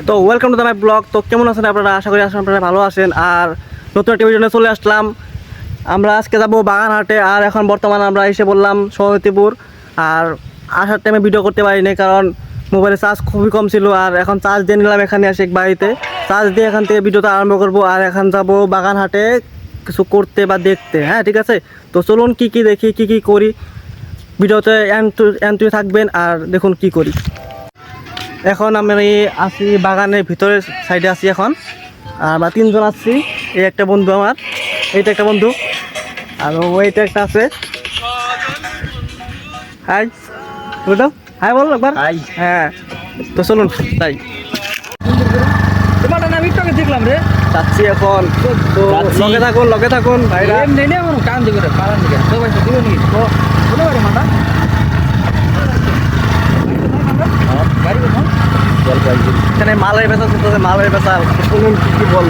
তো welcome to my blog. তো কেমন আছেন আপনারা? আশা করি আপনারা ভালো আছেন। আর নতুন একটা ভিডিও নিয়ে চলে আসলাম। আমরা আজকে যাবো বাগানহাটে। আর এখন বর্তমানে আমরা এসে বললাম সহতীপুর। আর আসার টাইমে ভিডিও করতে পারিনি, কারণ মোবাইলে চার্জ খুবই কম ছিল। আর এখন চার্জ দিয়ে নিলাম এখানে এসে বাড়িতে, চার্জ দিয়ে এখান থেকে ভিডিওটা আরম্ভ করব। আর এখন যাবো বাগানহাটে কিছু করতে বা দেখতে। হ্যাঁ, ঠিক আছে। তো চলুন কী কী দেখি, কী কী করি, ভিডিওতে এন্ট্রি থাকবেন আর দেখুন কি করি। এখন আমি আছি বাগানের ভিতরের সাইডে আছি এখন। আর আমরা তিনজন আসছি। এই একটা বন্ধু আমার, এইটা একটা বন্ধু, আর ওইটা একটা আছে। হাই বুঝলো, হাই বলো একবার। হ্যাঁ, তো চলুন তাই। তোমার নাম একটু দেখলাম রে, যাচ্ছি এখন। তো লগে থাকুন ভাইরা। কান দিবে পালান দিবে তো ভাই দিবে নি তো বলে বাড়ি মাটা গাড়ি বল এখানে মালের বেচা চলতেছে, মালের বেচা। শুনুন কি বল।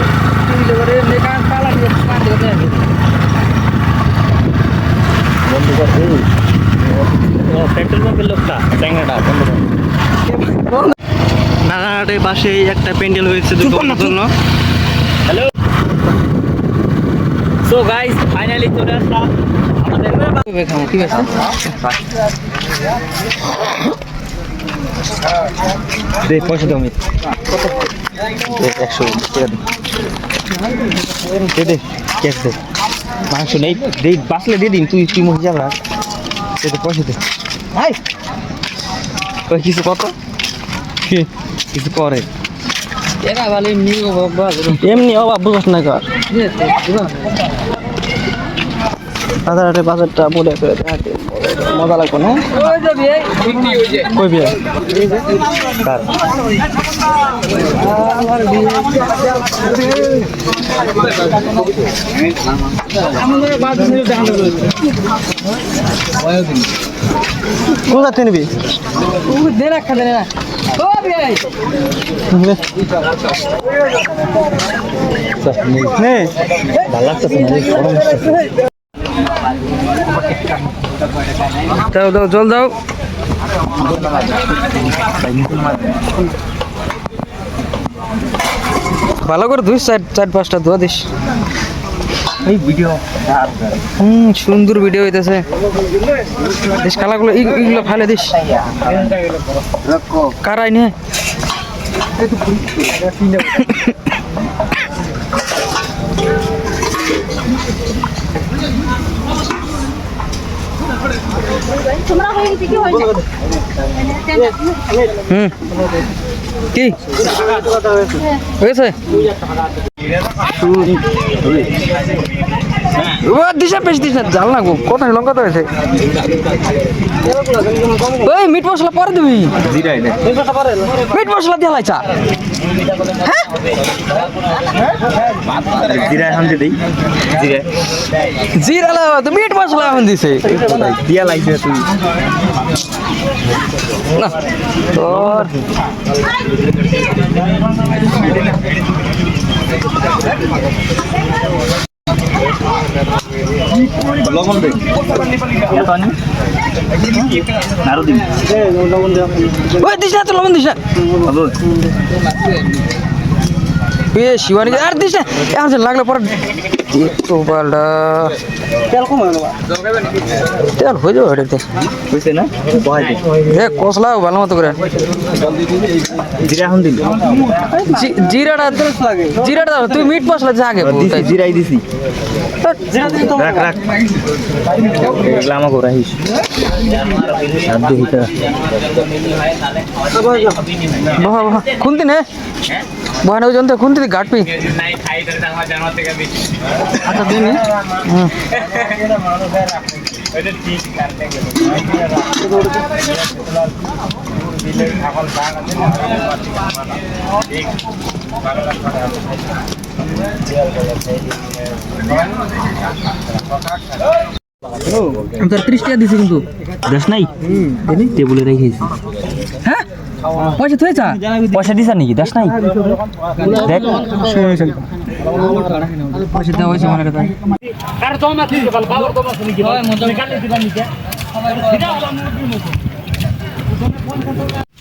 করে কান পালা দিবে কান দিবে বন্ধু করছি পেট্রোল পাম্পের লোকটা ট্যাঙ্গাটা নাগাহাটের পাশেই একটা প্যান্ডেল হয়েছে দুর্গার জন্য। হ্যালো, সো গাইস ফাইনালি চলে আসলাম আমাদের কি আছে দে পয়সা দাও। মিত 100 টাকা দে, ক্যাশ দে। মাংস নেই দে, বাসলে দিয়ে দিন। তুই তুই মহিলা না পয়সা দে ভাই। কিছু কত কিছু করে এরা ভালো এমনি এমনি অভাব বুঝস না কর। বাজারহাটে বাজারটা বলে করে মজা লাগবে না। কই বিয়ে কার কোন যাচ্ছে নিবি? দে রাখা দে না ও ভাই নে ভালো লাগতেছে না। দাও দাও, জল দাও। ভালো করে ধুইস, চার পাঁচটা ধোয়া দিস। এই ভিডিও সুন্দর ভিডিও হইতেছে। দিস কালাগুলো এইগুলো ফালে দিস। কারাই নে কি হয়েছে? দিশা বেশি দিস না, জাল না গো। কত লঙ্কা তো হয়েছে। ওই মিট মশলা পরে দিবি, মিট মশলা দিয়ে লাইছা। হ্যাঁ, জিরা এখন দিয়ে দেই। জিরা তো মিট মশলা এখন দিছে দিয়া লাগছে তুই না তোর। লবণ দে আরো দিন। ওই দিস না তো, লবণ দিস না। শিবানী আর দিস না, এখন লাগলে পরে পাল্টা তেল কম তেল হয়ে যাবে। এটাতে বুঝছে না কষলাও ভালো মতো করে। জিরা এখন দিন। জিরাটা জিরাটা তুই মিট মশলা যা আগে জিরাই দিছি। রাখ রাখ এগুলো আমাকে রাখিস। কোন দিন হ্যাঁ বহান ওই জন্য কোন দিন ঘাটবি। আচ্ছা দিন তোর 30 টাকা দিছি কিন্তু দেশ নাই টেবুলে রেখেছি। হ্যাঁ পয়সা থুয়েছা? পয়সা দিছা নাকি? দেশ নাই দেখ পয়সা দেওয়া হয়েছে মনে কথা।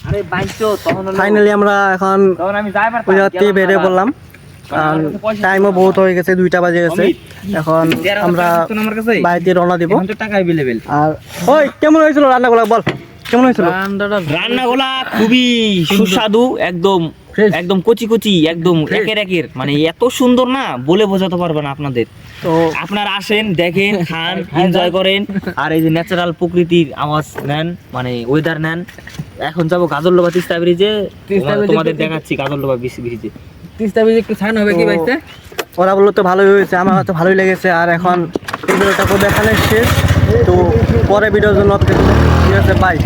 আরে বাইতো তখন ফাইনালি আমরা এখন তখন আমি যাই ওই জায়গাতে বেরিয়ে পড়লাম। আর টাইমও বহুত হয়ে গেছে, 2টা বাজে গেছে। এখন আমরা বাড়িতে রওনা দিব। এখন তো টাকা अवेलेबल। আর ওই কেমন হয়েছিল রান্নাগুলো বল, কেমন হয়েছিল? রান্নাগুলা খুবই সুস্বাদু, একদম একদম কচি কচি, একদম একের একের, মানে এত সুন্দর না বলে বোঝাতে পারবে না আপনাদের। তো আপনারা আসেন, দেখেন, খান, এনজয় করেন, আর এই যে ন্যাচারাল প্রকৃতির আওয়াজ নেন, মানে ওয়েদার নেন। এখন যাবো গাজরলোবা তিস্তা ব্রিজে, তোমাদের দেখাচ্ছি গাজরলোবা ব্রিজে। তিস্তা ব্রিজ একটু ছান হবে কি ভাইতে? ওরা বললো তো ভালোই হয়েছে, আমার তো ভালোই লেগেছে। আর এখন এই ভিডিওটা করবো এখানে শেষ। তো পরে ভিডিওর জন্য অপেক্ষা করুন। ঠিক আছে, বাই।